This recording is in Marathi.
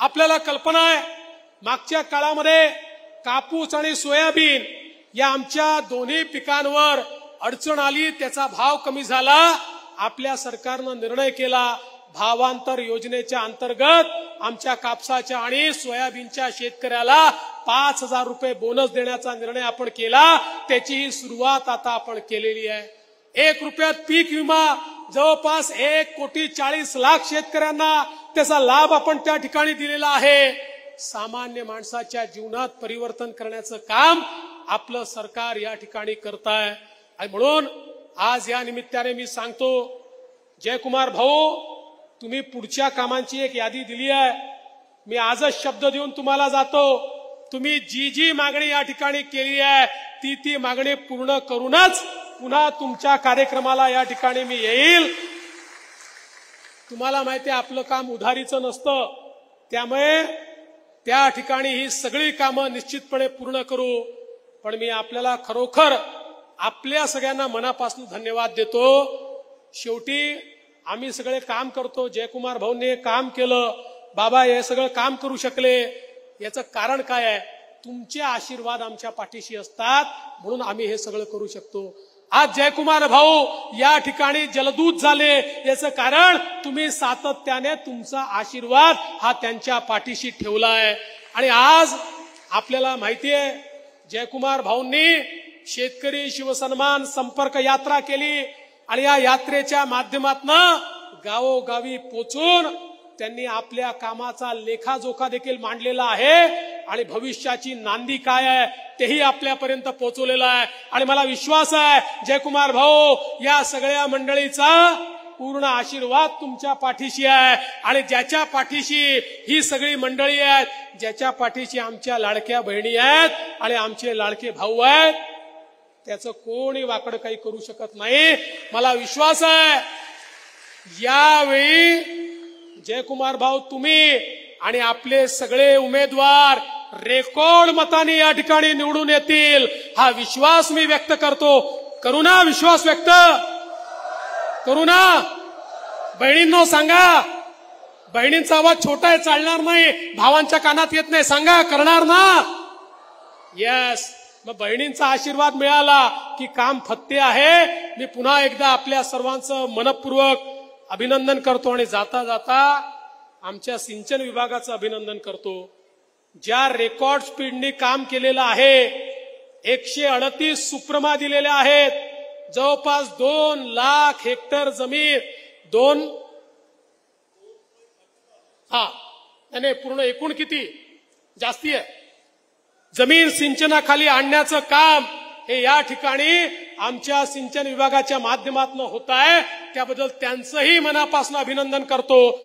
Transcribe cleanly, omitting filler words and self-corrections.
आपल्याला कल्पना आहे मागच्या काळामध्ये कापूस आणि सोयाबीन या आमच्या दोन्ही पिकांवर अडचण आली, त्याचा भाव कमी झाला। आपल्या सरकारने निर्णय केला भावांतर योजनेच्या अंतर्गत आमच्या कापसाच्या आणि सोयाबीनच्या शेतकऱ्याला 5,000 रुपये बोनस देण्याचा निर्णय आपण केला। त्याची ही सुरुवात आता आपण केलेली आहे। 1 रुपयात पीक विमा जवळपास 1,40,00,000 शेतकऱ्यांना त्याचा लाभ आपण त्या ठिकाणी दिलेला आहे। सामान्य माणसाच्या जीवनात परिवर्तन करण्याचं काम आपलं सरकार या ठिकाणी करत आहे। आणि म्हणून आज या निमित्ताने मी सांगतो, जयकुमार भाऊ, तुम्ही पुढच्या कामांची एक यादी दिली आहे। मी आजच शब्द देऊन तुम्हाला जातो, तुम्ही जी मागणी या ठिकाणी केली आहे ती मागणी पूर्ण करूनच पुन्हा तुमच्या कार्यक्रमाला या ठिकाणी मी येईल। तुम्हाला माहिती आहे आपलं काम उधारीचं नसतं, त्यामुळे त्या ठिकाणी ही सगळी कामं निश्चितपणे पूर्ण करू। पण मी आपल्याला खरोखर आपल्या सगळ्यांना मनापासून धन्यवाद देतो। शेवटी आम्ही सगळे काम करतो, जयकुमार भाऊंनी काम केलं, बाबा हे सगळं काम करू शकले, याचं कारण काय आहे? तुमचे आशीर्वाद आमच्या पाठीशी असतात, म्हणून आम्ही हे सगळं करू शकतो। आज जयकुमार भाऊ या ठिकाणी जलदूत झाले, याचं कारण तुम्ही सातत्याने तुमचा आशीर्वाद हा त्यांच्या पाठीशी ठेवला आहे। आणि आज आपल्याला माहिती आहे जयकुमार भाऊंनी शेतकरी शिवसन्मान संपर्क यात्रा केली आणि या यात्रेच्या माध्यमातून गावोगावी पोचून त्यांनी आपल्या कामाचा लेखाजोखा देखील मांडलेला आहे आणि भविष्याची नांदी काय आहे तेही आपल्यापर्यंत पोहोचवलेलं आहे। आणि मला विश्वास आहे जयकुमार भाऊ या सगळ्या मंडळीचा पूर्ण आशीर्वाद तुमच्या पाठीशी आहे। आणि ज्याच्या पाठीशी ही सगळी मंडळी आहेत, ज्याच्या पाठीशी आमच्या लाडक्या बहिणी आहेत आणि आमचे लाडके भाऊ आहेत, त्याचं कोणी वाकड काही करू शकत नाही। मला विश्वास आहे यावेळी जयकुमार भाऊ तुम्ही आणि आपले सगळे उमेदवार रेकॉर्ड मताने या ठिकाणी निवडून येतील, हा विश्वास मी व्यक्त करतो। करू ना विश्वास व्यक्त? करू ना? बहिणींनो सांगा, बहिणींचा आवाज छोटा आहे, चालणार नाही, भावांच्या कानात येत नाही, सांगा करणार ना? यस। मग बहिणींचा आशीर्वाद मिळाला की काम फत्ते आहे। मी पुन्हा एकदा आपल्या सर्वांचं मनपूर्वक अभिनंदन करतो आणि जाता जाता आमच्या सिंचन विभागाचं अभिनंदन करतो। ज्या रेकॉर्ड स्पीडने काम केलेलं आहे, 138 सुप्रमा दिलेल्या आहेत, जवळपास 2 लाख हेक्टर जमीन, पूर्ण एकूण किती जास्ती आहे जमीन सिंचनाखाली आणण्याचं काम हे या ठिकाणी आमच्या सिंचन विभागाच्या माध्यमातून होत आहे। त्याबद्दल त्यांचंही मनापासून अभिनंदन करतो।